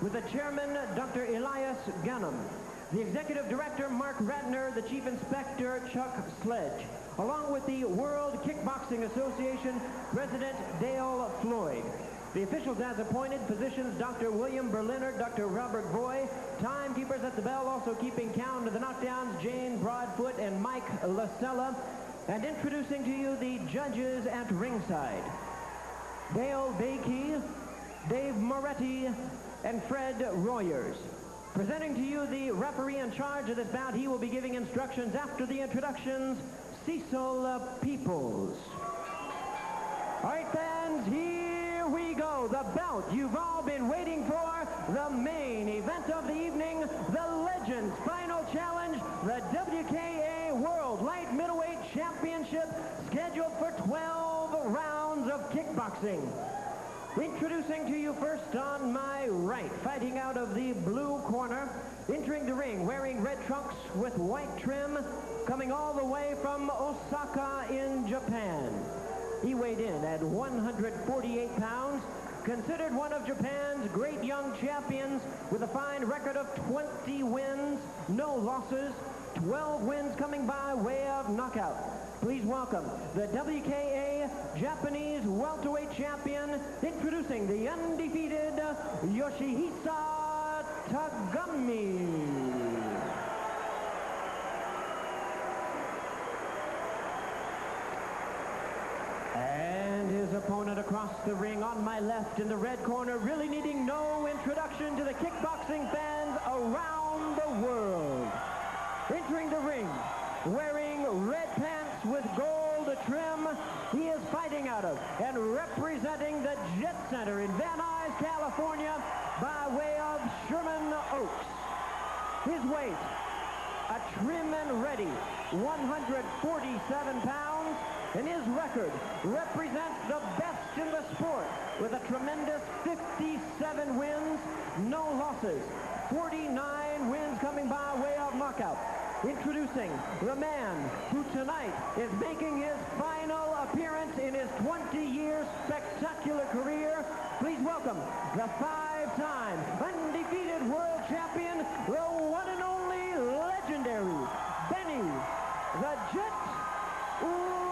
with the chairman, Dr. Elias Ganem, the executive director, Mark Ratner, the chief inspector, Chuck Sledge, along with the World Kickboxing Association president, Dale Floyd. The officials as appointed, physicians Dr. William Berliner, Dr. Robert Boy, timekeepers at the bell, also keeping count of the knockdowns, Jane Broadfoot and Mike Lasella, and introducing to you the judges at ringside, Dale Bakey, Dave Moretti, and Fred Royers. Presenting to you the referee in charge of this bout. He will be giving instructions after the introductions, Cecil Peoples. All right, fans, here we go. The bout you've all been waiting for, the main event of the evening, the Legends Final Challenge, the WKA World Light Middleweight Championship, scheduled for 12 rounds of kickboxing. Introducing to you first on my right, fighting out of the blue corner, entering the ring, wearing red trunks with white trim, coming all the way from Osaka in Japan. He weighed in at 148 pounds, considered one of Japan's great young champions with a fine record of 20 wins, no losses, 12 wins coming by way of knockout. Please welcome the WKA Japanese welterweight champion, introducing the undefeated Yoshihisa Tagami. And his opponent across the ring on my left in the red corner, really needing no introduction to the kickboxing fans around the world. Entering the ring, wearing red pants with gold trim, he is fighting out of and representing the Jet Center in Van Nuys, California, by way of Sherman Oaks. His weight, a trim and ready 147 pounds, and his record represents the best in the sport with a tremendous 57 wins, no losses, 49 wins coming by way of knockout. Introducing the man who tonight is making his final appearance in his 20-year spectacular career. Please welcome the 5-time undefeated world champion, the one and only legendary Benny the Jet Urquidez.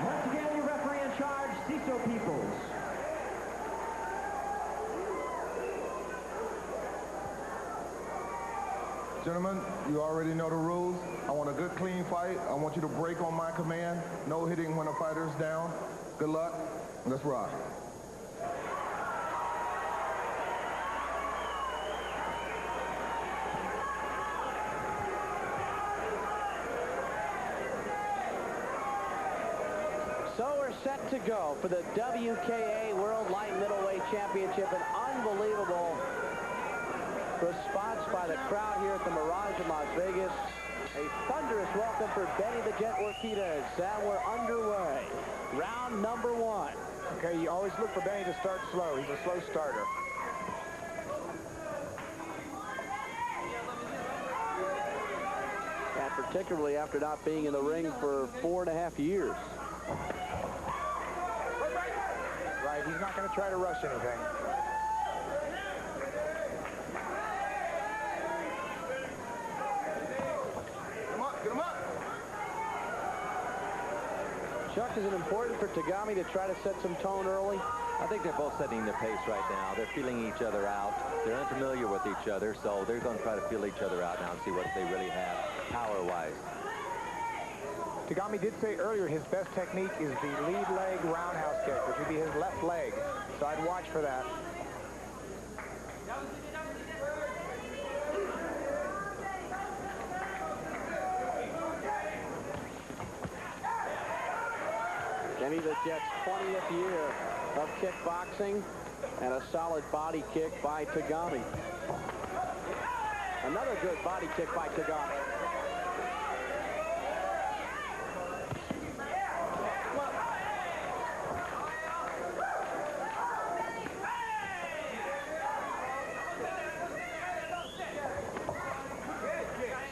Once again, your referee in charge, Cecil Peoples. Gentlemen, you already know the rules. I want a good, clean fight. I want you to break on my command. No hitting when a fighter's down. Good luck. Let's rock. So we're set to go for the WKA World Light Middleweight Championship. An unbelievable response by the crowd here at the Mirage in Las Vegas. A thunderous welcome for Benny the Jet Urquidez. And we're underway. Round number one. Okay, you always look for Benny to start slow. He's a slow starter. And particularly after not being in the ring for 4.5 years. Right, he's not going to try to rush anything. Get him up. Chuck, is it important for Tagami to try to set some tone early? I think they're both setting the pace right now. They're feeling each other out. They're unfamiliar with each other, so they're going to try to feel each other out now and see what they really have power-wise. Tagami did say earlier his best technique is the lead leg roundhouse kick, which would be his left leg. So I'd watch for that. Benny the Jet's 20th year of kickboxing, and a solid body kick by Tagami. Another good body kick by Tagami.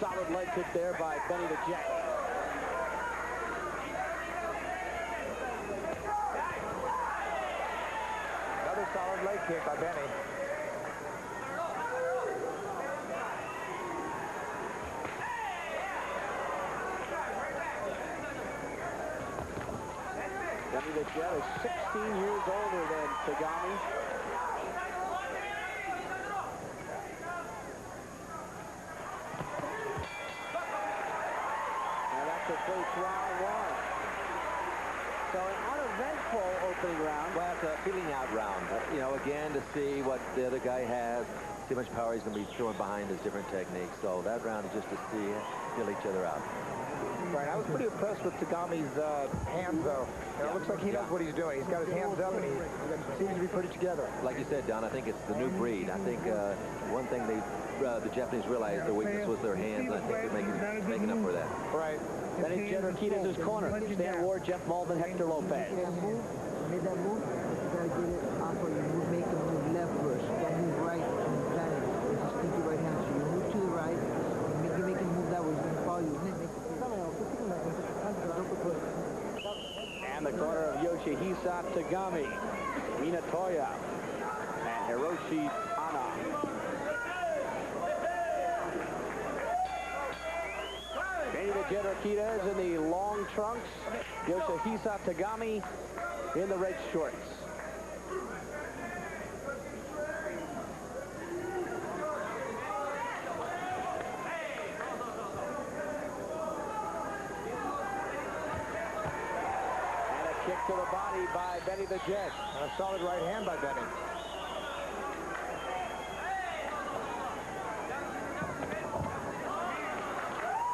Solid leg kick there by Benny the Jet. Another solid leg kick by Benny. Benny the Jet is 16 years older than Tagami. And that completes round one. So an uneventful opening round. Well, it's a feeling out round. You know, again, to see what the other guy has, see how much power he's going to be throwing behind his different techniques. So that round is just to feel each other out. Right, I was pretty impressed with Tagami's hands, though. You know, it looks like he knows what he's doing. He's got his hands up, and he seems to be pretty together. Like you said, Don, I think it's the new breed. I think one thing the Japanese realized their weakness was their hands, and I think they're making up for that. Right. Benny Jet Urquidez's corner. Stan Ward, Jeff Mulvin, Hector Lopez. Made that move, you gotta get it off of you. Make the move left first. Don't move right and plan it. It's a stinky right hand. So you move to the right, you make him move that way. He's gonna follow you. And the corner of Yoshihisa, Tagami, Minatoya, and Hiroshi Ana. Benny the Jet Urquidez in the long trunks. Yoshihisa Tagami in the red shorts. And a kick to the body by Benny the Jet. And a solid right hand by Benny.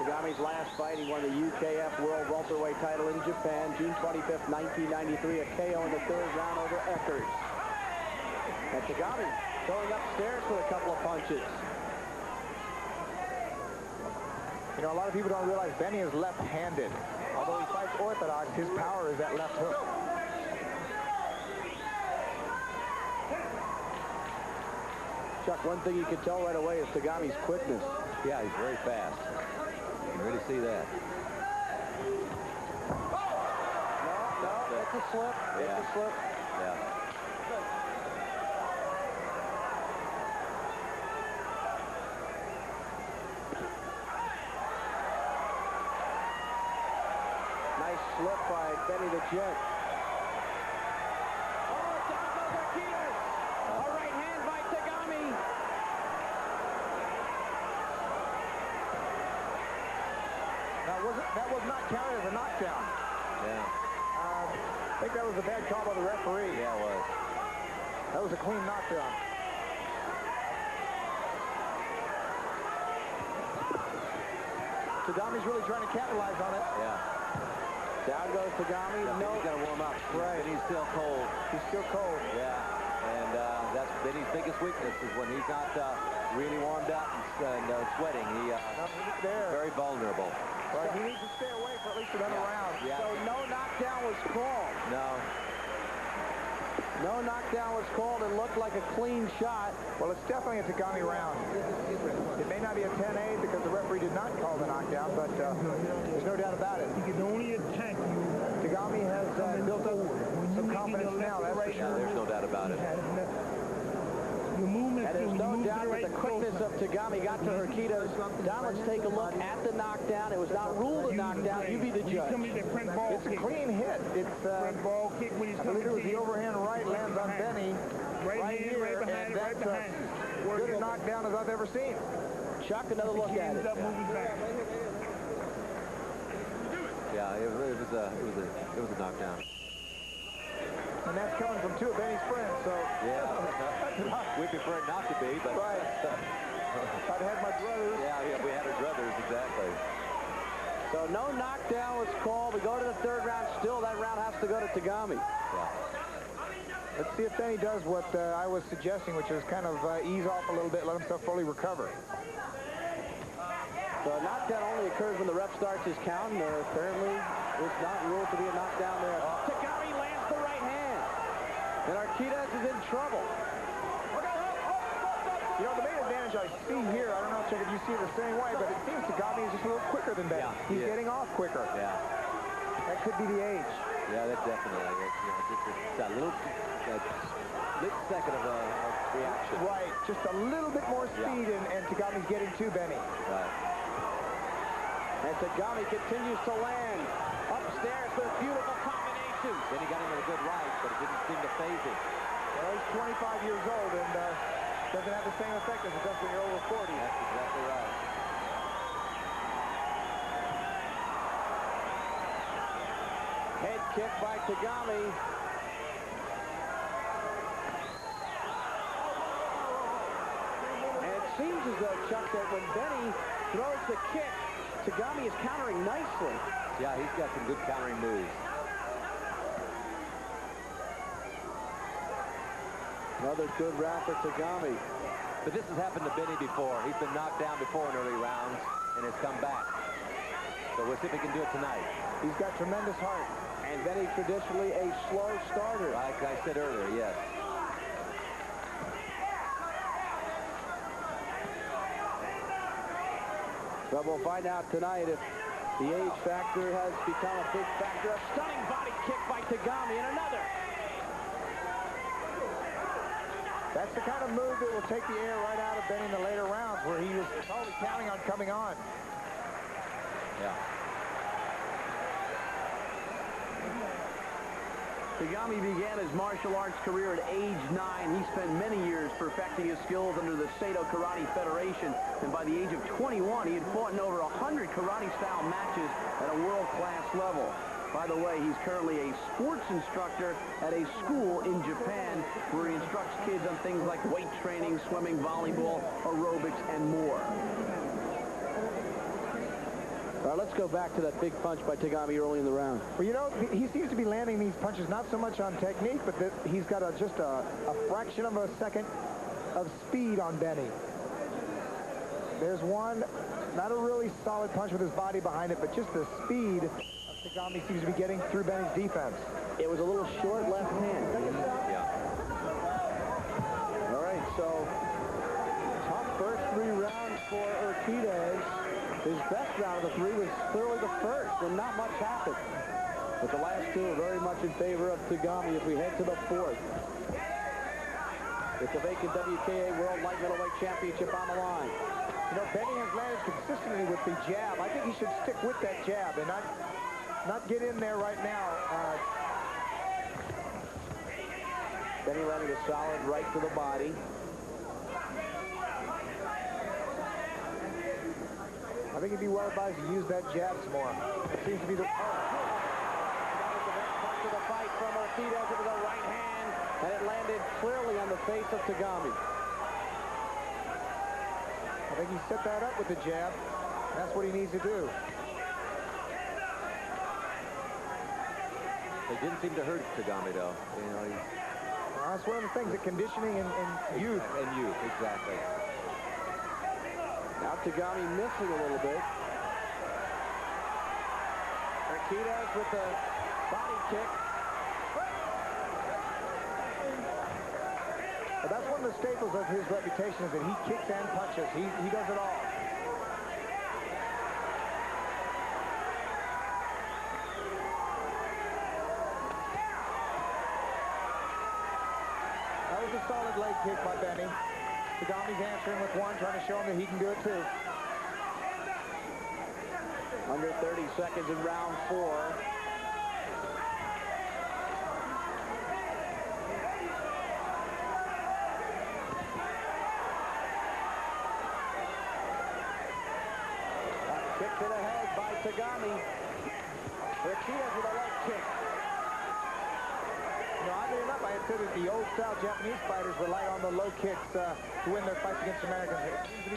Tagami's last fight, he won the UKF World Welterweight title in Japan, June 25th, 1993, a KO in the third round over Eckers. And Tagami going upstairs with a couple of punches. You know, a lot of people don't realize Benny is left-handed. Although he fights orthodox, his power is that left hook. Chuck, one thing you can tell right away is Tagami's quickness. Yeah, he's very fast. You can really see that. No, it's a slip. Yeah. It's a slip. Yeah. Nice slip by Benny the Jet. Oh, down goes Urquidez. A right hand by Tagami. That was not counted as a knockdown. Yeah. I think that was a bad call by the referee. Yeah, it was. That was a clean knockdown. Tagami's really trying to capitalize on it. Yeah. Down goes Tagami. Yeah, No. he's got to warm up. Right. And he's still cold. He's still cold. Yeah. And that's Benny's biggest weakness is when he's not really warmed up and sweating. He There. very vulnerable. Right. He needs to stay away for at least another round. Yeah. So no knockdown was called. No. No knockdown was called. It looked like a clean shot. Well, it's definitely a Tagami round. It may not be a 10-8 because the referee did not call the knockdown, but there's no doubt about it. He can only attack you. Tagami has built up some confidence now, that's for Yeah, sure. there's no doubt about it. Your movement, And there's no doubt that the quickness of Tagami got to Urquidez. Now let's take a look at the knockdown. It was not ruled a knockdown. You be the judge. It's a clean hit. It's, I believe it was the overhand right lands on Benny right here, and that's as good a knockdown as I've ever seen. Chuck, another look at it. Yeah, it was a knockdown. And that's coming from two of Benny's friends, so... Yeah. We prefer it not to be, but... Right. If I'd had my brothers... Yeah, we had our brothers, exactly. So no knockdown was called. We go to the third round. Still, that round has to go to Tagami. Yeah. Let's see if Benny does what I was suggesting, which is kind of ease off a little bit, let himself fully recover. So a knockdown only occurs when the ref starts his count, and there apparently is not ruled to be a knockdown there. Tagami lands the right hand, and Urquidez is in trouble. You know, the main advantage punch I see here, I don't know, Chuck, if you see it the same way, but it seems Tagami is just a little quicker than Benny. Yeah, He's getting off quicker. Yeah. That could be the age. Yeah, that definitely is. You know, just a little split second of reaction. Right, just a little bit more speed, and Tagami's getting to Benny. Right. And Tagami continues to land upstairs with a beautiful combination. Then he got into a good right, but it didn't seem to phase him. Well, he's 25 years old, and doesn't have the same effect as it does when you're over 40. That's exactly right. Head kick by Tagami. And it seems as though, Chuck, that when Benny throws the kick, Tagami is countering nicely. Yeah, he's got some good countering moves. Another good round for Tagami. But this has happened to Benny before. He's been knocked down before in early rounds and has come back. So we'll see if he can do it tonight. He's got tremendous heart. And Benny traditionally a slow starter. Like I said earlier, yes. But we'll find out tonight if the age factor has become a big factor. A stunning body kick by Tagami and another. That's the kind of move that will take the air right out of Benny in the later rounds, where he was totally counting on coming on. Yeah. Tagami began his martial arts career at age 9. He spent many years perfecting his skills under the Sato Karate Federation. And by the age of 21, he had fought in over 100 karate-style matches at a world-class level. By the way, he's currently a sports instructor at a school in Japan where he instructs kids on things like weight training, swimming, volleyball, aerobics, and more. All right, let's go back to that big punch by Tagami early in the round. Well, you know, he seems to be landing these punches not so much on technique, but that he's got just a fraction of a second of speed on Benny. There's one, not a really solid punch with his body behind it, but just the speed of Tagami seems to be getting through Benny's defense. It was a little short left hand. Yeah. All right, so tough first 3 rounds for Urquidez. His best round of the 3 was clearly the first, when not much happened. But the last 2 are very much in favor of Tagami as we head to the 4th. With the vacant WKA World Light Middleweight Championship on the line. You know, Benny has landed consistently with the jab. I think he should stick with that jab and not get in there right now. Benny landing a solid right to the body. I think he'd be well advised to use that jab some more. It seems to be the... That was the best punch of the fight from Urquidez with the right hand, and it landed clearly on the face of Tagami. I think he set that up with the jab. That's what he needs to do. It didn't seem to hurt Tagami, though. You know, Well, that's one of the things that conditioning and youth. And youth, exactly. Now Tagami missing a little bit. Urquidez with the body kick. But that's one of the staples of his reputation is that he kicks and punches. He does it all. That was a solid leg kick by Benny. Tagami's answering with one, trying to show him that he can do it too. Under 30 seconds in round 4. Kick to the head by Tagami. Urquidez with a leg kick. No, oddly enough, I had said that the old-style Japanese fighters rely on the low kicks to win their fights against Americans. It seems to be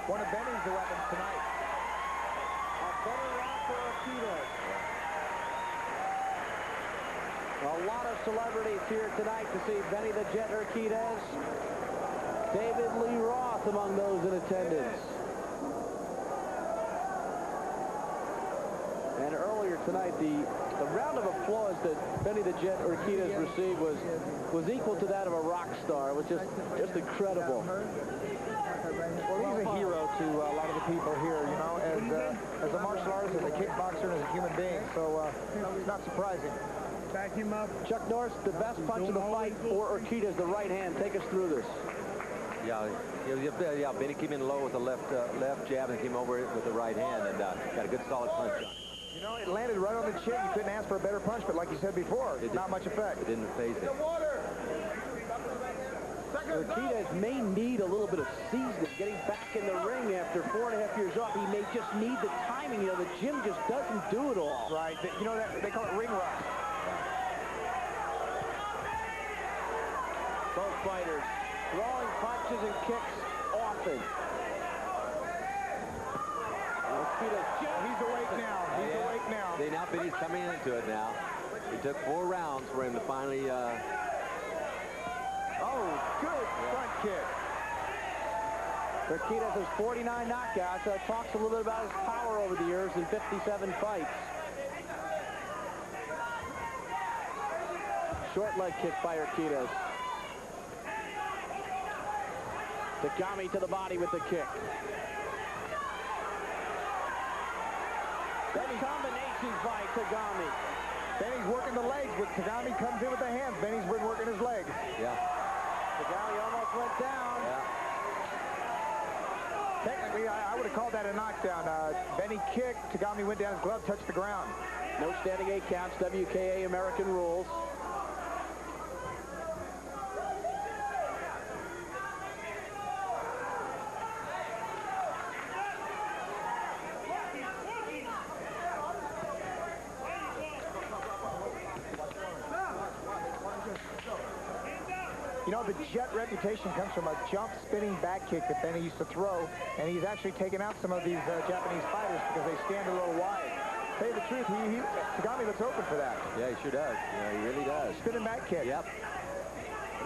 one of Benny's weapons tonight. A better round for Urquidez. A lot of celebrities here tonight to see Benny the Jet Urquidez. David Lee Roth among those in attendance. And earlier tonight, the round of applause that Benny the Jet Urquidez received was equal to that of a rock star. It was just incredible. Well, he's a hero to a lot of the people here, you know, as a martial artist, as a kickboxer, and as a human being. So it's not surprising. Back him up. Chuck Norris, the best punch of the fight for Urquidez, the right hand. Take us through this. Yeah, Benny came in low with the left jab and came over with the right hand and got a good solid punch on it. You know, it landed right on the chin. You couldn't ask for a better punch, but like you said before, not much effect. It didn't phase it. Urquidez may need a little bit of seasoning, getting back in the ring after 4.5 years off. He may just need the timing. You know, the gym just doesn't do it all. Right. You know, they call it ring rust. Both fighters throwing punches and kicks often. He's awake now. He's awake now. See, now Benny's coming into it now. It took 4 rounds for him to finally... Oh, good front kick. Urquidez has 49 knockouts. So it talks a little bit about his power over the years in 57 fights. Short leg kick by Urquidez. Tagami to the body with the kick. Good combination by Tagami. Benny's working the legs, but Tagami comes in with the hands. Benny's been working his legs. Yeah. Tagami almost went down. Yeah. Technically, I would have called that a knockdown. Benny kicked. Tagami went down. His glove touched the ground. No standing 8 counts. WKA American rules. You know, the Jet reputation comes from a jump spinning back kick that Benny used to throw, and he's actually taken out some of these Japanese fighters because they stand a little wide. To tell you the truth, Tagami looks open for that. Yeah, he sure does. Yeah, he really does. Spinning back kick. Yep.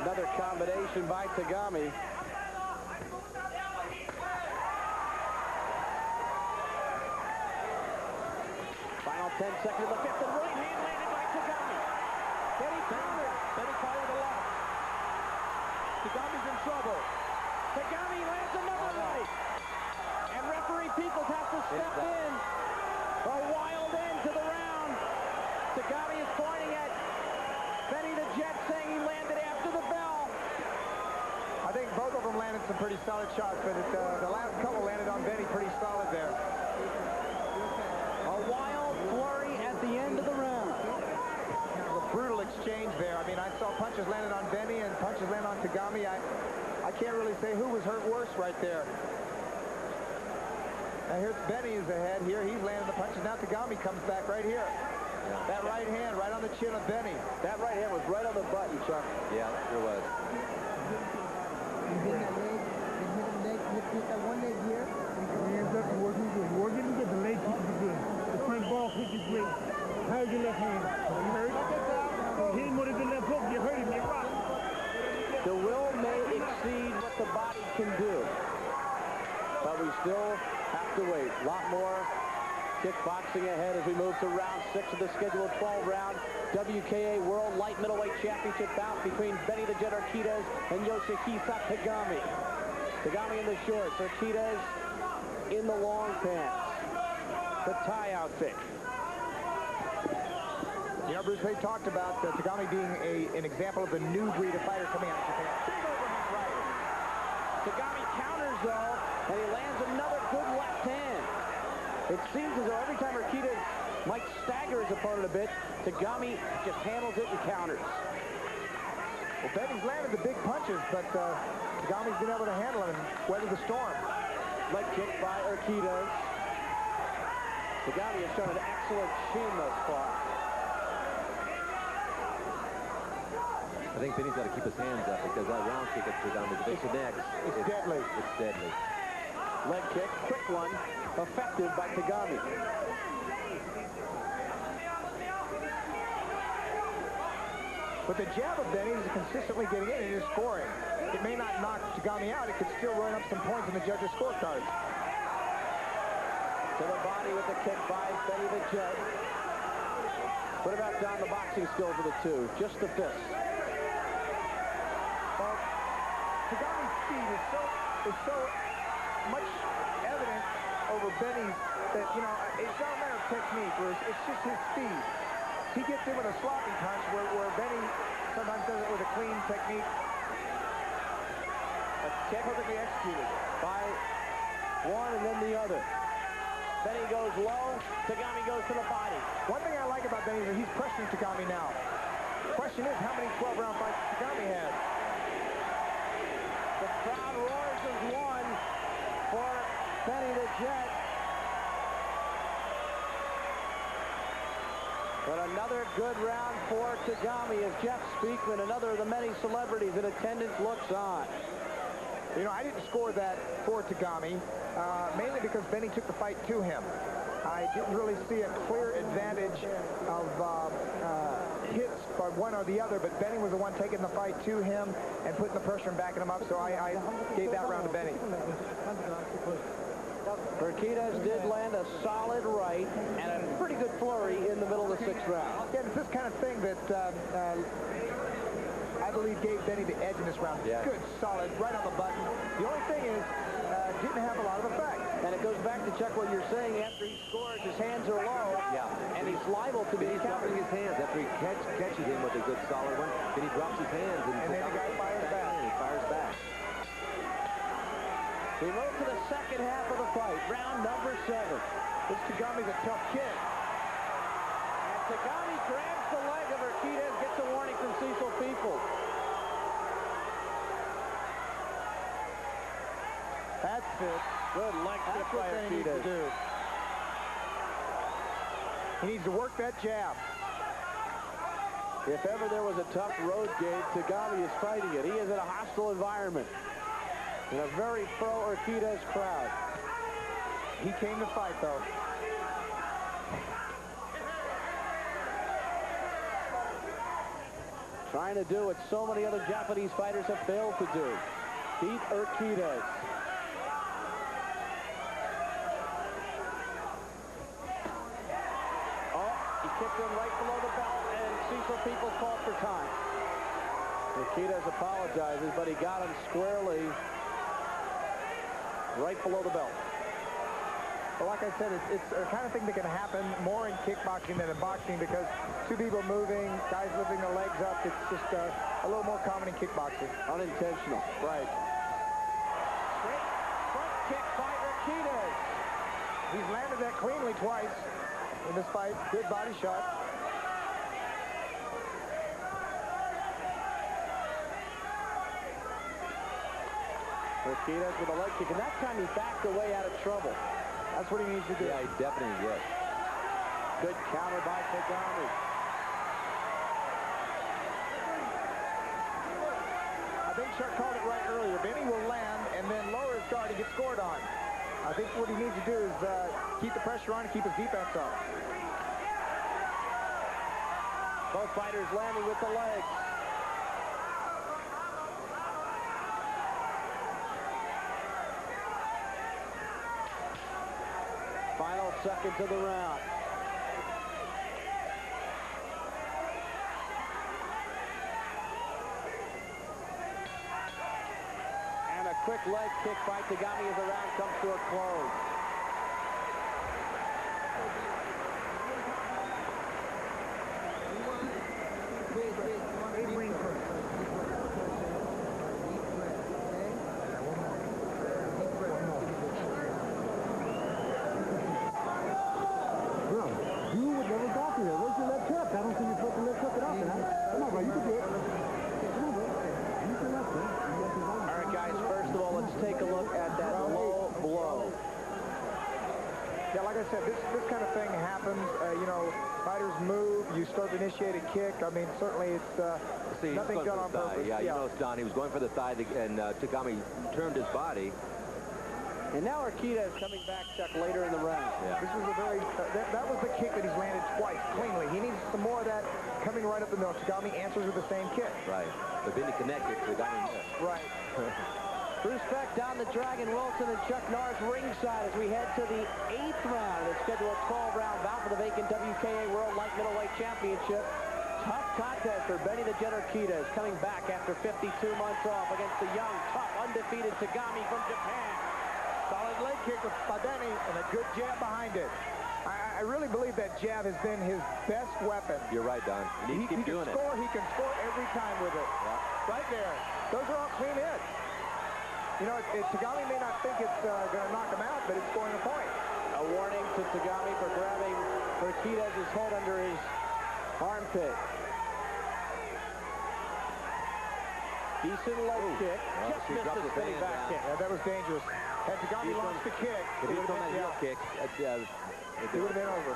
Another combination by Tagami. Final 10 seconds of the fifth, and right hand landed by Tagami. Benny countered. Benny fired the left. Tagami's in trouble. Tagami lands another right. And referee Peoples has to step in. A wild end to the round. Tagami is pointing at Benny the Jet, saying he landed after the bell. I think both of them landed some pretty solid shots, but the last couple landed on Benny pretty solid there. A wild flurry at the end of the round. A brutal exchange there. I mean, I saw punches landed on Benny and punches landed on Tagami. I can't really say who was hurt worse right there. Now here's Benny is ahead here. He's landing the punches. Now Tagami comes back right here. Yeah. That right hand right on the chin of Benny. That right hand was right on the button, Chuck. Yeah, sure was. He hit that leg. He hit that one leg here. Hands up and working good. Working good. The leg kick is good. The front ball kick is great. How's your left hand? You hurt? You hit him with the left hook. You hurt him. You rock. The will may exceed what the body can do. But we still have to wait. A lot more kickboxing ahead as we move to round 6 of the scheduled 12-round WKA World Light Middleweight Championship bout between Benny the Jet Urquidez and Yoshihisa Tagami. Tagami in the shorts, Urquidez in the long pants. The tie outfit. You know, Bruce, they talked about Tagami being an example of the new breed of fighter coming out of Japan. Big overhand right. Tagami counters, though, and he lands another good left hand. It seems as though every time Urquidez might stagger his opponent a bit, Tagami just handles it and counters. Well, Benny's landed the big punches, but Tagami's been able to handle him and weather the storm. Leg kick by Urquidez. Tagami has shown an excellent chin thus far. I think Benny's got to keep his hands up because that round kick at Tagami, if it connects, it's deadly. It's deadly. Leg kick, quick one, effective by Tagami. But the jab of Benny is consistently getting in and is scoring. It may not knock Tagami out. It could still run up some points in the judges' scorecards. To the body with the kick by Benny the Jet. What about down the boxing skills of the two? Just the fists. Well, Tagami's speed is so much evident over Benny's that, you know, it's not a matter of technique, Bruce. It's just his speed. He gets in with a sloppy punch where Benny sometimes does it with a clean technique. Perfectly executed. By one and then the other. Benny goes low. Tagami goes to the body. One thing I like about Benny is that he's pressuring Tagami now. The question is how many 12-round fights Tagami has. The crowd roars as one for Benny the Jet. But another good round for Tagami as Jeff Speakman, another of the many celebrities in attendance, looks on. You know, I didn't score that for Tagami, mainly because Benny took the fight to him. I didn't really see a clear advantage of hits by one or the other, but Benny was the one taking the fight to him and putting the pressure and backing him up, so I gave that round to Benny. Urquidez did land a solid right and a pretty good flurry in the middle of the 6th round. Yeah, it's this kind of thing that I believe gave Benny the edge in this round. Yeah. Good, solid, right on the button. The only thing is, didn't have a lot of effect. And it goes back to check what you're saying. After he scores, his hands are low. Yeah. And he's liable to be He's dropping his hands after he catches him with a good solid one. Then he drops his hands and then the guy fires back. He fires back. We move to the second half of the fight, round number 7. This Tagami's a tough kid. And Tagami grabs the leg of Urquidez, gets a warning from Cecil Peoples. That's it. Good leg That's kick what by Benny needs to Urquidez. do. He needs to work that jab. If ever there was a tough road game, Tagami is fighting it. He is in a hostile environment. In a very pro-Urquidez crowd. He came to fight, though. Trying to do what so many other Japanese fighters have failed to do. Beat Urquidez. Oh, he kicked him right below the belt, and Cecil Peoples called for time. Urquidez apologizes, but he got him squarely right below the belt. Well, like I said, it's a kind of thing that can happen more in kickboxing than in boxing because two people moving, guys lifting their legs up, it's just a little more common in kickboxing. Unintentional. Right. Straight front kick by Urquidez. He's landed that cleanly twice in this fight. Good body shot. Urquidez with a leg kick, and that time he backed away out of trouble. That's what he needs to do. Yeah, he definitely did. Good counter by Tagami. I think Chuck called it right earlier. Benny will land and then lower his guard and get scored on. I think what he needs to do is keep the pressure on and keep his defense up. Both fighters landing with the legs. Final seconds of the round. And a quick leg kick by Tagami as the round comes to a close. This kind of thing happens. You know, fighters move. You start to initiate a kick. I mean, certainly it's nothing done on purpose. Yeah, you know, it's done. He was going for the thigh, and Tagami turned his body. And now Urquidez coming back, Chuck, later in the round. Yeah. This was a very, that was the kick that he's landed twice, cleanly. He needs some more of that coming right up the middle. Tagami answers with the same kick. Right. But then he connected, Tagami missed. Right. Bruce Beck, Don the Dragon Wilson, and Chuck Norris ringside as we head to the 8th round of the scheduled 12-round bout for the vacant WKA World Light Middleweight Championship. Tough contest for Benny the Jet Urquidez, coming back after 52 months off against the young, tough, undefeated Tagami from Japan. Solid leg kick by Benny and a good jab behind it. I really believe that jab has been his best weapon. You're right, Don. He can keep doing it. He can score every time with it. Yeah. Right there. Those are all clean hits. You know, Tagami may not think it's going to knock him out, but it's scoring a point. A warning to Tagami for grabbing Urquidez's head under his armpit. Decent leg kick. Just missed the spinning back kick. Yeah, that was dangerous. Had Tagami launched the kick, if he was on that heel kick, it would have been over.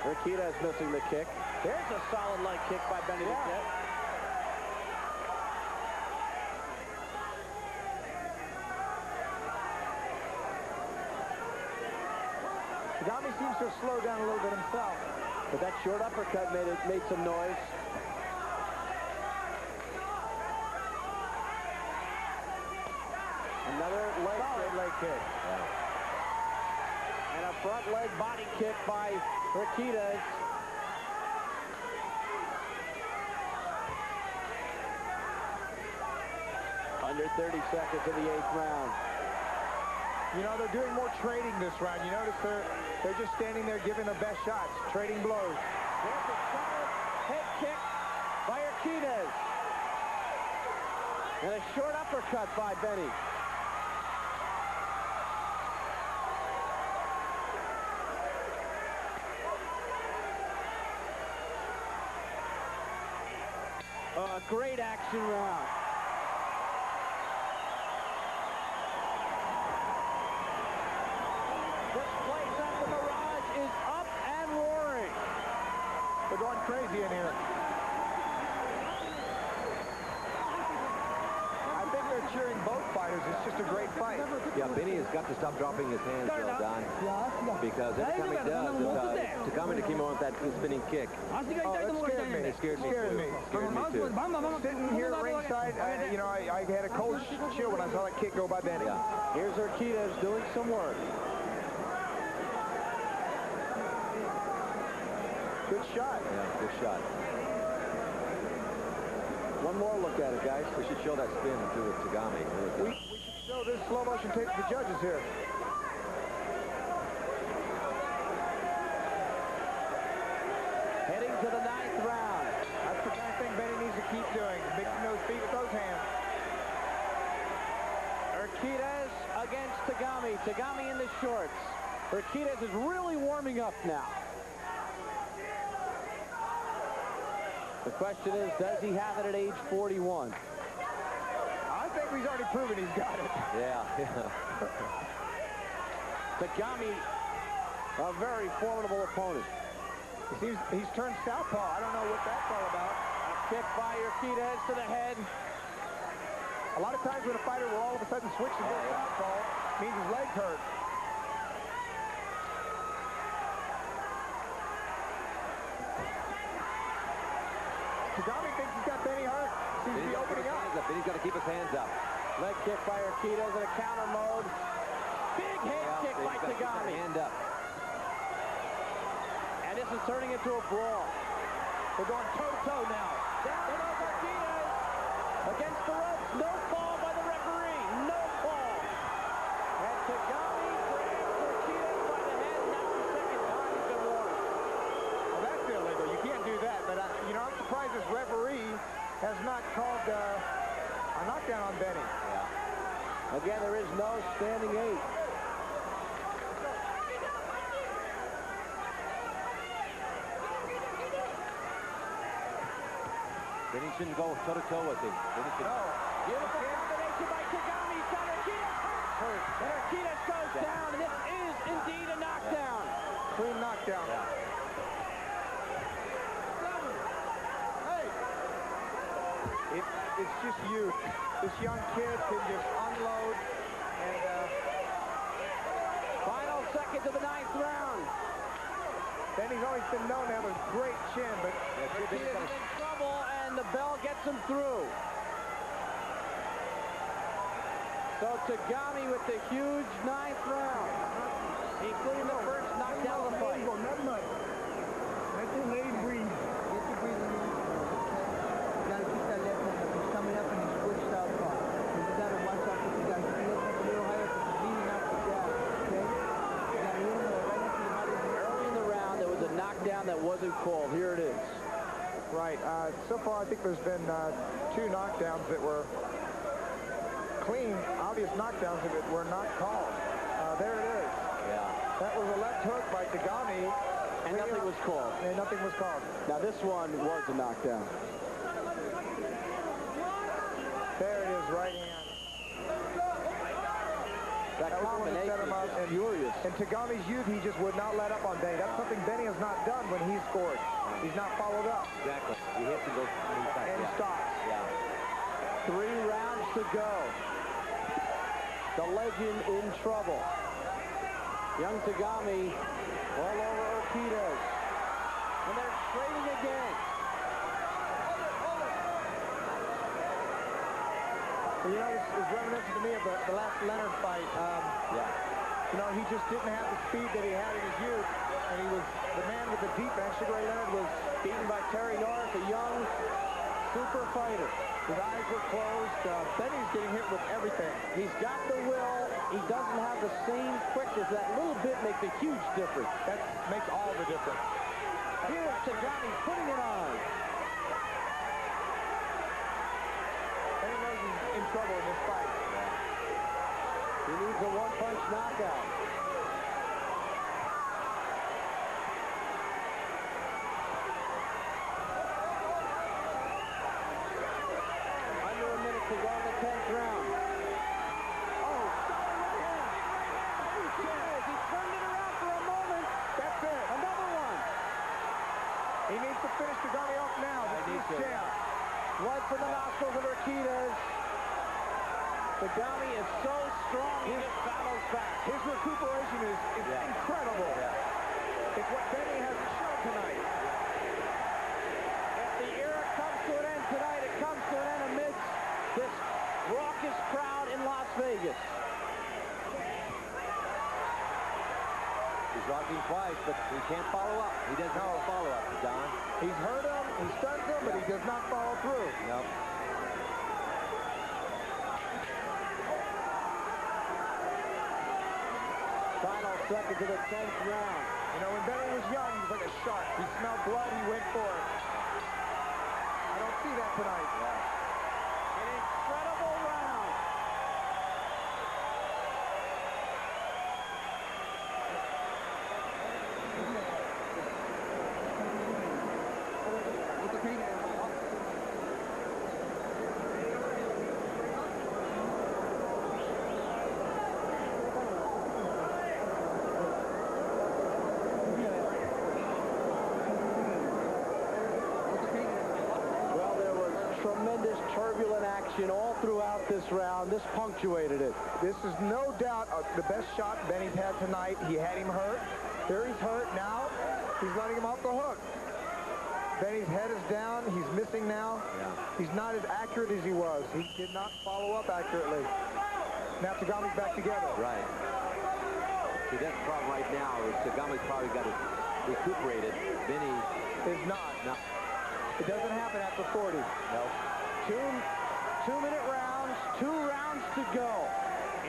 Urquidez missing the kick. There's a solid leg kick by Benny the Jet. Tagami seems to have slowed down a little bit himself. But that short uppercut made some noise. Another leg kick. Yeah. And a front leg body kick by Urquidez. Under 30 seconds in the 8th round. You know, they're doing more trading this round. You notice they're just standing there giving their best shots, trading blows. There's a solid head kick by Urquidez. And a short uppercut by Benny. A great action round. This place at the Mirage is up and roaring. They're going crazy in here. I think they're cheering both fighters. It's just a great fight. Yeah, Benny has got to stop dropping his hands, Don. Because every time he does, Tagami came on with that spinning kick. Oh, that scared me. It scared me too. Sitting here at ringside, you know, I had a cold chill when I saw that kick go by Benny. Yeah. Here's Urquidez doing some work. Good shot. Yeah, good shot. One more look at it, guys. We should show that spin to Tagami. We should show this slow motion tape to the judges here. Heading to the 9th round. That's the kind of thing Benny needs to keep doing. Mixing those feet with those hands. Urquidez against Tagami. Tagami in the shorts. Urquidez is really warming up now. The question is, does he have it at age 41? I think he's already proven he's got it. Yeah. Tagami, a very formidable opponent. He's turned southpaw. I don't know what that's all about. A kick by Urquidez to the head. A lot of times when a fighter will all of a sudden switch to go southpaw, means his legs hurt. Tagami thinks he's got Benny hurt. Seems to be opening up. Benny's got to keep his hands up. Leg kick by Urquidez in a counter mode. Big head kick by Tagami. Hand up. And this is turning into a brawl. They're going toe-to-toe now. Down goes Urquidez. Against the ropes. No fall by the referee. No fall. And Tagami grabs Urquidez by the head. And that's the second time he's been warned. Well, that's illegal. You can't do that. But, you know, I'm surprised this referee has not called a knockdown on Benny. Yeah. Again, there is no standing 8. Benny shouldn't go toe-to-toe with him. No. Beautiful combination by Tagami. He's got Urquidez hurt. And Urquidez goes down, and this is indeed a knockdown. Clean knockdown. Hey! It's just youth. This young kid can just unload. And final seconds of the 9th round. Benny's always been known to have a great chin, but Urquidez is in trouble, and and the bell gets him through. So Tagami with the huge 9th round, including the first knockdown of the fight. Not much. Let the lady breathe. Get the breathing in. You gotta keep that left hand up. He's coming up and he's switched southpaw. So you gotta watch out for the guy. Keep the left hand a little higher because he's leaning out the jab. Okay? You gotta hit him right into the mouth. Early in the round, there was a knockdown that wasn't called. Here it is. Right. So far, I think there's been 2 knockdowns that were clean, obvious knockdowns that were not called. There it is. Yeah. That was a left hook by Tagami. And nothing was called. And nothing was called. Now this one was a knockdown. There it is, right hand. That was the one that set combination him up. is And furious. in Tagami's youth, he just would not let up on Benny. That's something Benny has not done when he scored. He's not followed up. Exactly. He hits and goes inside. And Yeah. stops. Yeah. 3 rounds to go. The legend in trouble. Young Tagami all over Urquidez. And they're trading again. You know, it's reminiscent to me of the last Leonard fight. You know, he just didn't have the speed that he had in his youth. And he was the man with the defense. Sugar Ray Leonard was Beaten by Terry Norris, a young super fighter. His eyes were closed. Benny's getting hit with everything. He's got the will. He doesn't have the same quickness. That little bit makes a huge difference. That makes all the difference. Here's Tagami putting it on. Benny knows he's in trouble in this fight. He needs a one-punch knockout. Under a minute to go in the 10th round. Oh, solid right hand. He turned it around for a moment. That's it. Another one. He needs to finish Tagami off now. This is his chance. Blood from the nostrils of Urquidez. Tagami is so strong, he just battles back. His recuperation is incredible. It's what Benny hasn't shown tonight. If the era comes to an end tonight, it comes to an end amidst this raucous crowd in Las Vegas. He's rocking twice, but he can't follow up. He doesn't have a follow-up, Don. He's hurt him, he stuns him, but he does not follow through. Nope. Final seconds of the 10th round. You know, when Benny was young, he was like a shark. He smelled blood, he went for it. I don't see that tonight. An incredible round. Well, there was tremendous turbulent action all throughout this round. This punctuated it. This is no doubt the best shot Benny's had tonight. He had him hurt. Here he's hurt now. He's letting him off the hook. Benny's head is down. He's missing now. He's not as accurate as he was. He did not follow up accurately. Now Tagami's back together. Right. See, that's the problem right now is Tagami's probably got it recuperated. Benny is not. No. It doesn't happen after 40. No. Two-minute rounds, 2 rounds to go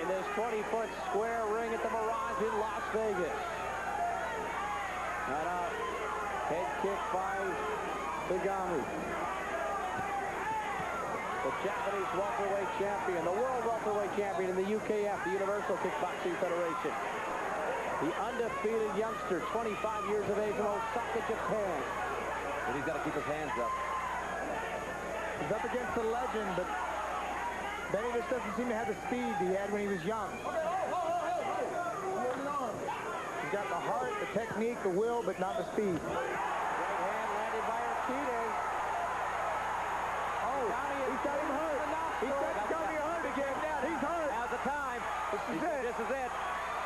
in this 20-foot square ring at the Mirage in Las Vegas. And a head kick by Tagami. The Japanese welterweight champion, the world welterweight champion in the UKF, the Universal Kickboxing Federation. The undefeated youngster, 25 years of age from Osaka, Japan. But he's got to keep his hands up. He's up against the legend, but Benny just doesn't seem to have the speed he had when he was young. He's got the heart, the technique, the will, but not the speed. Right hand landed by Urquidez. Oh, he's got him hurt. He's got him hurt again. He's hurt. Now's the time. This is it. This is it.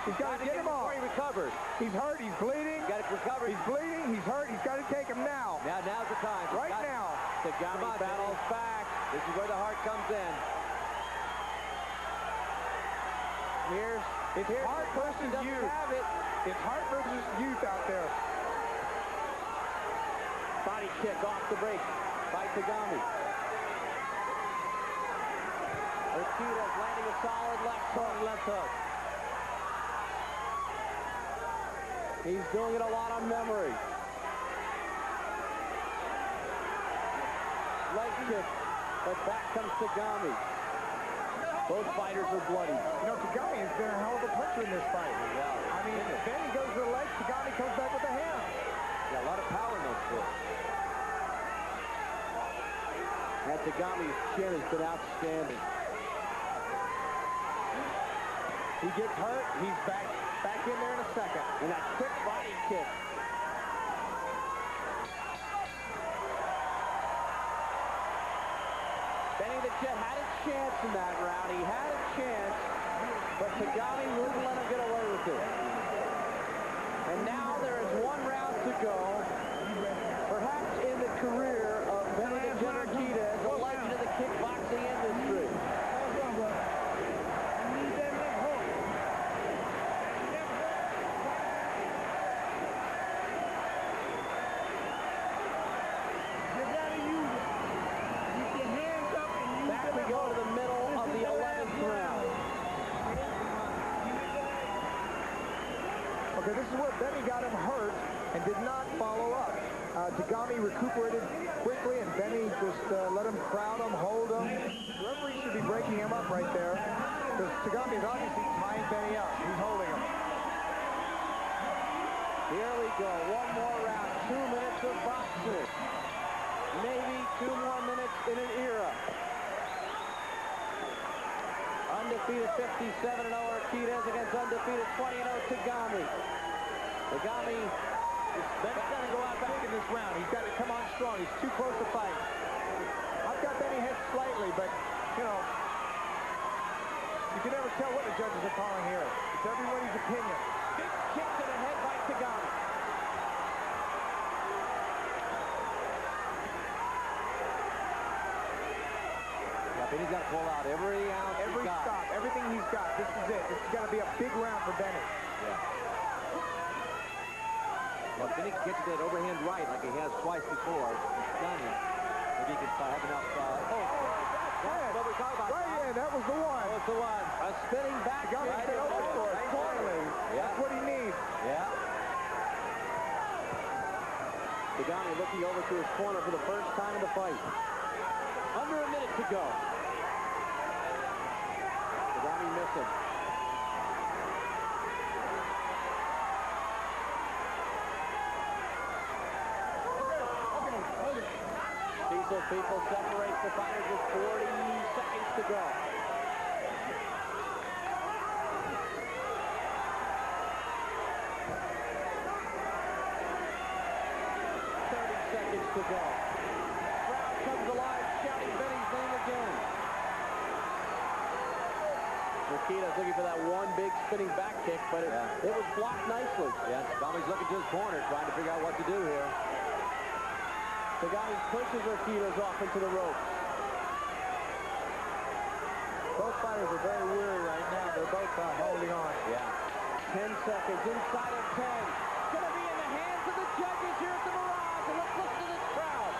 He's got to get him off. Before he recovers. He's hurt. He's bleeding. Got to recover. He's bleeding. He's hurt. He's got to take him now. Now's the time. Right now. Tagami battles back. This is where the heart comes in. It's heart versus youth. It's heart versus youth out there. Body kick off the break by Tagami. Urquidez landing a solid left hook. He's doing it a lot on memory. Leg kick, but back comes Tagami. Both fighters are bloody. You know, Tagami has been a hell of a puncher in this fight. Yeah. I mean, then he goes to the legs, Tagami comes back with the hand. Yeah, a lot of power in those fists. And Tagami's chin has been outstanding. He gets hurt, he's back in there in a second. And that quick body kick. Benny the Jet had a chance in that round. He had a chance, but Tagami wouldn't let him get away with it. And now there is one round to go. Perhaps in the career of Benny the Jet Urquidez, a legend of the kickboxing industry. Okay, this is where Benny got him hurt and did not follow up. Tagami recuperated quickly, and Benny just let him crowd him, hold him. The referee should be breaking him up right there, because Tagami is obviously tying Benny up. He's holding him. Here we go. One more round. 2 minutes of boxing. Maybe 2 more minutes in an era. Undefeated 57-0 Urquidez against undefeated 20-0 Tagami. Tagami, Benny's got to go out back in this round. He's got to come on strong. He's too close to fight. I've got Benny head slightly, but, you know, you can never tell what the judges are calling here. It's everybody's opinion. Big kick to the head by Tagami. Benny's got to pull out every ounce every stop, everything he's got. This is it. This is going to be a big round for Benny. Yeah. Well, if Benny can get to that overhand right like he has twice before, stunning. Maybe he can have enough. That's what we're talking about. Right, yeah, that was the one. That was the one. A spinning back. Got to get over for it. Finally. Yeah. That's what he needs. Yeah. Tagami looking over to his corner for the first time in the fight. Under a minute to go. Tagami missing. Diesel people separates the fighters with 40 seconds to go. 30 seconds to go. Crowd comes alive, shouting Benny's name again. Urquidez looking for that one big spinning back kick, but it was blocked nicely. Yeah, Tagami's looking to his corner, trying to figure out what to do here. Tagami pushes Urquidez off into the ropes. Both fighters are very weary right now. They're both holding on. Yeah. 10 seconds, inside of 10. It's going to be in the hands of the judges here at the Mirage, and let's listen to this crowd.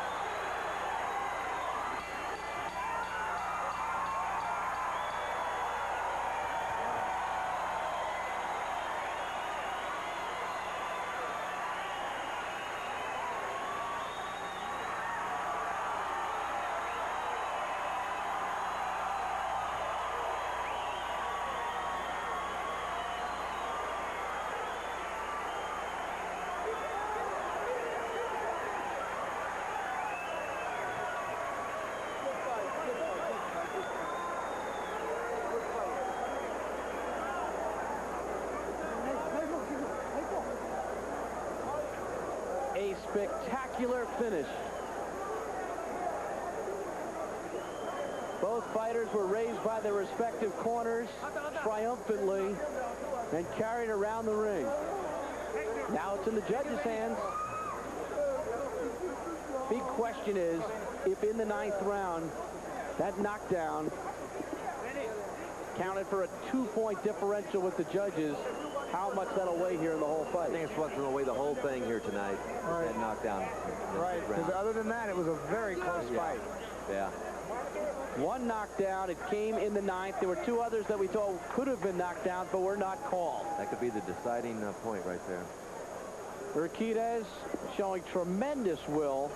A spectacular finish. Both fighters were raised by their respective corners triumphantly and carried around the ring. Now it's in the judges' hands. big question is, if in the 9th round, that knockdown counted for a 2-point differential with the judges, how much that'll weigh here in the whole fight. I think it's what's going to weigh the whole thing here tonight. Right. That knockdown. Right, because other than that, it was a very close fight. Yeah. One knockdown. It came in the 9th. There were 2 others that we thought could have been knocked down, but were not called. That could be the deciding point right there. Urquidez showing tremendous will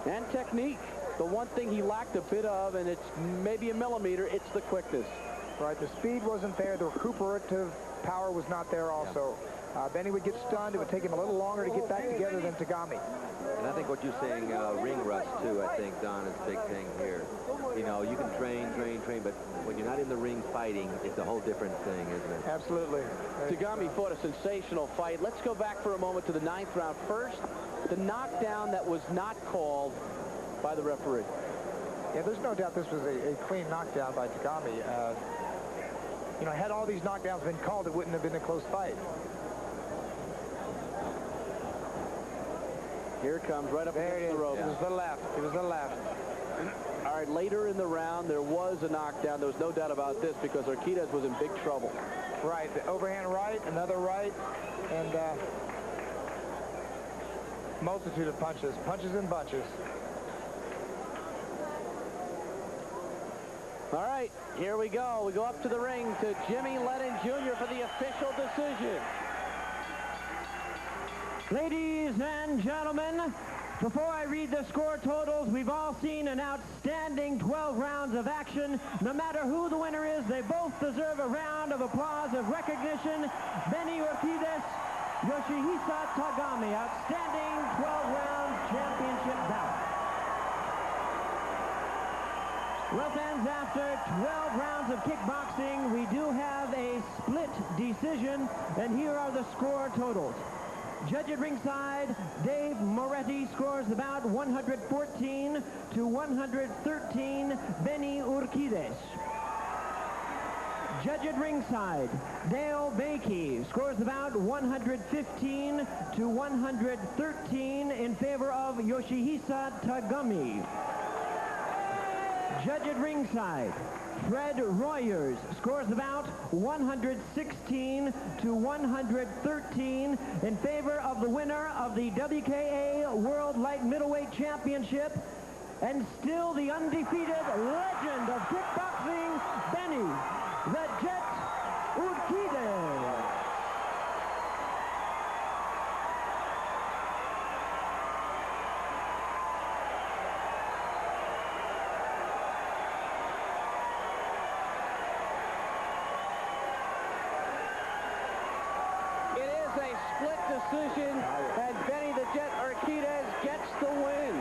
and technique. The one thing he lacked a bit of, and it's maybe a millimeter, it's the quickness. Right, the speed wasn't there. The recuperative power was not there also. Benny would get stunned. It would take him a little longer to get back together than Tagami. And I think what you're saying, ring rust, too, I think, Don, is a big thing here. You know, you can train, but when you're not in the ring fighting, it's a whole different thing, isn't it? Absolutely. Tagami fought a sensational fight. Let's go back for a moment to the 9th round. First, the knockdown that was not called by the referee. Yeah, there's no doubt this was a clean knockdown by Tagami. You know, had all these knockdowns been called, it wouldn't have been a close fight. Here it comes, right up against the rope. It was the left. It was the left. All right, later in the round, there was a knockdown. There was no doubt about this because Urquidez was in big trouble. Right, the overhand right, another right, and multitude of punches. Punches in bunches. All right, here we go. We go up to the ring to Jimmy Lennon Jr. for the official decision. Ladies and gentlemen, before I read the score totals, we've all seen an outstanding 12 rounds of action. No matter who the winner is, they both deserve a round of applause of recognition. Benny Urquidez, Yoshihisa Tagami, outstanding 12-round championship bout. Well, fans, after 12 rounds of kickboxing, we do have a split decision, and here are the score totals. Judge at ringside, Dave Moretti scores the bout 114 to 113, Benny Urquidez. Judge at ringside, Dale Bakey scores the bout 115 to 113 in favor of Yoshihisa Tagami. Judge at ringside, Fred Royers scores the bout 116 to 113 in favor of the winner of the WKA World Light Middleweight Championship and still the undefeated legend of kickboxing, Benny the Jet Urquidez. Decision, and Benny the Jet Urquidez gets the win.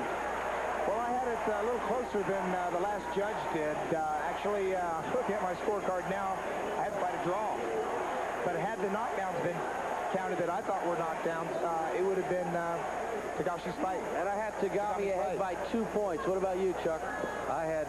Well, I had it a little closer than the last judge did. Actually, looking at my scorecard now, I had to fight a draw. But had the knockdowns been counted that I thought were knockdowns, it would have been Tagashi's fight. And I had Tagami ahead by 2 points. What about you, Chuck? I had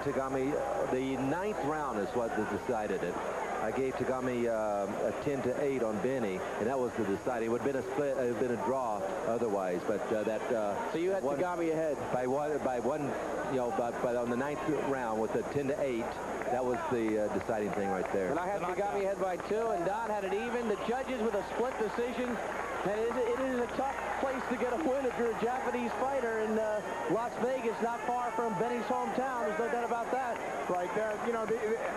Tagami. The 9th round is what decided it. I gave Tagami a 10 to 8 on Benny, and that was the deciding. It would have been a split, it would have been a draw otherwise, but so you had Tagami ahead by one, you know, but on the 9th round with a 10 to 8, that was the deciding thing right there. And I had Tagami ahead by 2, and Don had it even. The judges with a split decision, and it is a tough place to get a win if you're a Japanese fighter in Las Vegas, not far from Benny's hometown. There's no doubt about that. Right there, you know,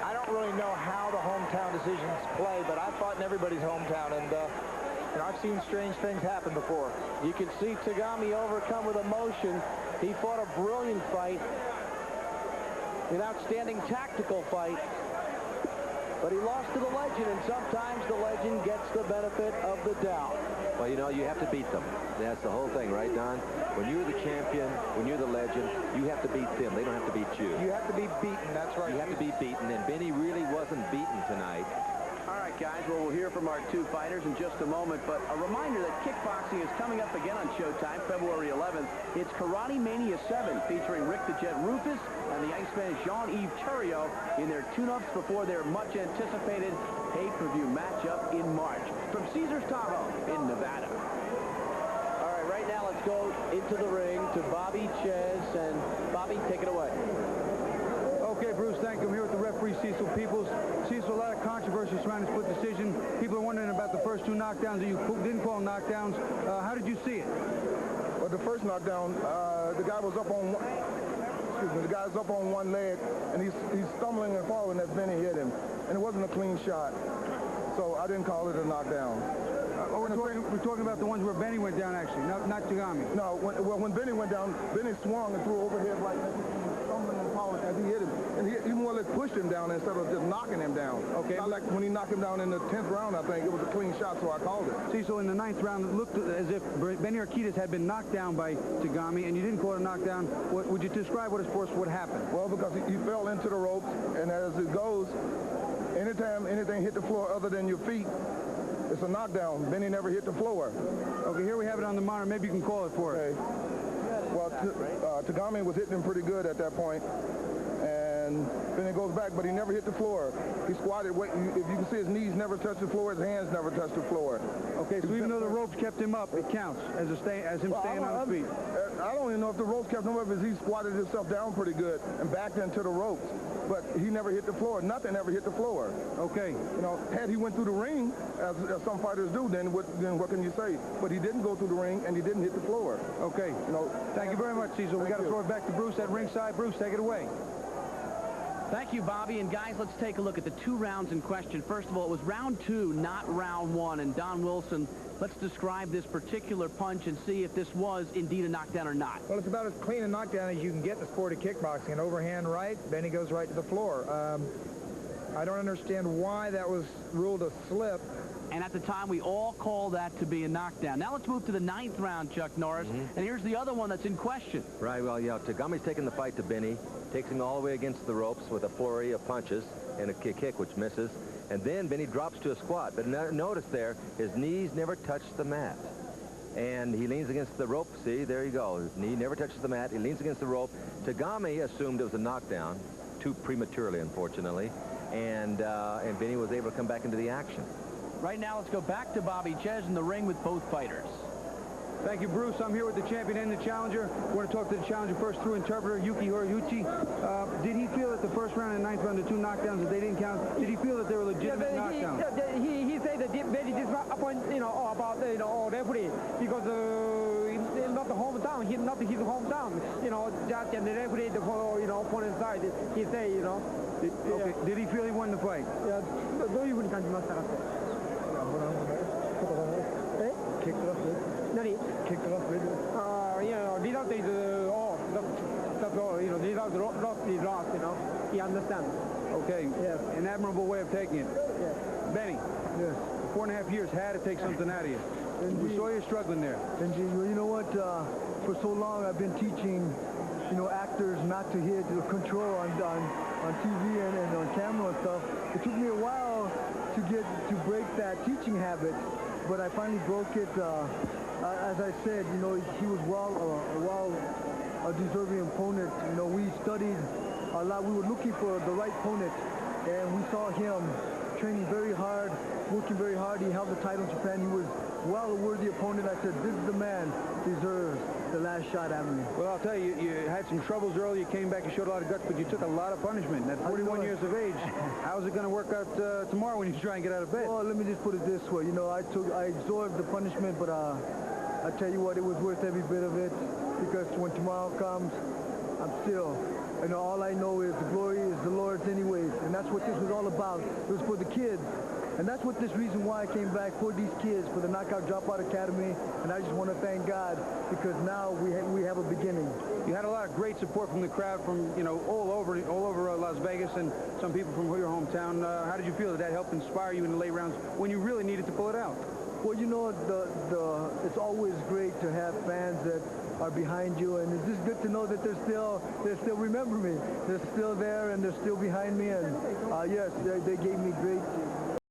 I don't really know how the hometown decisions play, but I fought in everybody's hometown, and you know, I've seen strange things happen before. You can see Tagami overcome with emotion. He fought a brilliant fight, an outstanding tactical fight, but he lost to the legend, and sometimes the legend gets the benefit of the doubt. Well, you know, you have to beat them. That's the whole thing, right, Don? When you're the champion, when you're the legend, you have to beat them. They don't have to beat you. You have to be beaten, that's right. You have to be beaten, and Benny really wasn't beaten tonight. All right, guys, well, we'll hear from our 2 fighters in just a moment, but a reminder that kickboxing is coming up again on Showtime, February 11th. It's Karate Mania 7, featuring Rick the Jet Rufus and the Iceman Jean-Yves Thuriot in their tune-ups before their much-anticipated pay-per-view matchup in March. From Caesars Tahoe in Nevada. All right, right now now let's go into the ring to Bobby Ches, and Bobby, take it away. Okay, Bruce, thank you. I'm here with the referee, Cecil Peoples. Cecil, a lot of controversy surrounding split decision. People are wondering about the first 2 knockdowns that you didn't call knockdowns. How did you see it? Well, the first knockdown, the guy was up on one, the guy's up on one leg, and he's stumbling and falling as Benny hit him. And it wasn't a clean shot. So I didn't call it a knockdown. We're talking about the ones where Benny went down, actually, not Tagami. No, when Benny went down, Benny swung and threw overhead right next to him, stumbling and falling as he hit him. And he more or less pushed him down instead of just knocking him down. Okay. Not like when he knocked him down in the 10th round, I think. It was a clean shot, so I called it. See, so in the 9th round, it looked as if Benny Urquidez had been knocked down by Tagami, and you didn't call it a knockdown. Would you describe what happened? Well, because he fell into the ropes, and as it goes, anytime anything hit the floor other than your feet, it's a knockdown. Benny never hit the floor. Okay, here we have it on the monitor. Maybe you can call it for us. Okay. Well, Tagami was hitting him pretty good at that point, and Benny goes back, but he never hit the floor. He squatted. If you can see, his knees never touched the floor. His hands never touched the floor. Okay, so even though the ropes kept him up, it counts as him staying on his feet. I don't even know if the ropes kept him up, because he squatted himself down pretty good and backed into the ropes. But he never hit the floor. Nothing ever hit the floor. Okay. You know, had he went through the ring, as some fighters do, then what can you say? But he didn't go through the ring, and he didn't hit the floor. Okay. You know. Thank you very much, Cecil. We got to throw it back to Bruce at ringside. Bruce, take it away. Thank you, Bobby. And guys, let's take a look at the 2 rounds in question. First of all, it was round 2, not round 1. And Don Wilson, let's describe this particular punch and see if this was indeed a knockdown or not. Well, it's about as clean a knockdown as you can get in the sport of kickboxing. An overhand right, Benny goes right to the floor. I don't understand why that was ruled a slip. And at the time, we all called that to be a knockdown. Now let's move to the 9th round, Chuck Norris. And here's the other one that's in question. Right, well, yeah, Tagami's taking the fight to Benny, takes him all the way against the ropes with a flurry of punches and a kick which misses. And then Benny drops to a squat. But notice there, his knees never touch the mat. And he leans against the rope. See, there you go. His knee never touches the mat. He leans against the rope. Tagami assumed it was a knockdown, too prematurely, unfortunately. And Benny was able to come back into the action. Right now, let's go back to Bobby Ches in the ring with both fighters. Thank you, Bruce. I'm here with the champion and the challenger. I want to talk to the challenger first through interpreter, Yuki Horiguchi. Did he feel that the first round and 9th round, the 2 knockdowns, that they didn't count? Did he feel that they were legitimate knockdowns? He said that Benny did not appoint, about, referee, because it's not the hometown, not his hometown, judge and the referee, opponent's side, he say, Okay. Did he feel he won the fight? Yeah, どういうふうに感じましたかって。Kicked it up good. 何 Kicked it up good. Result is all. That's all. Result lost is lost. He understands. Okay. Yes. An admirable way of taking it. Yes. Benny. Yes. 4.5 years had to take something out of you. We saw you struggling there. Benji, well, you know what? For so long, I've been teaching, actors not to hit, to control on TV and on camera and stuff. It took me a while to break that teaching habit, but I finally broke it. As I said, he was a deserving opponent. We studied a lot. We were looking for the right opponent, and we saw him training very hard, working very hard. He held the title in Japan. He was a worthy opponent. I said, this is the man deserves the last shot at me. Well, I'll tell you, you had some troubles early. You came back, you showed a lot of guts, but you took a lot of punishment. At 41 years of age, how's it going to work out tomorrow when you try and get out of bed? Well, let me just put it this way. I absorbed the punishment, but I tell you what, it was worth every bit of it, because when tomorrow comes, I'm still, all I know is the glory is the Lord's anyways, and that's what this was all about. It was for the kids. And that's what this reason why I came back, for these kids, for the Knockout Dropout Academy. And I just want to thank God, because now we have a beginning. You had a lot of great support from the crowd from, all over Las Vegas, and some people from your hometown. How did you feel that helped inspire you in the late rounds when you really needed to pull it out? Well, it's always great to have fans that are behind you, and it's just good to know that they still remember me. They're still there, and they're still behind me, and yes, they gave me great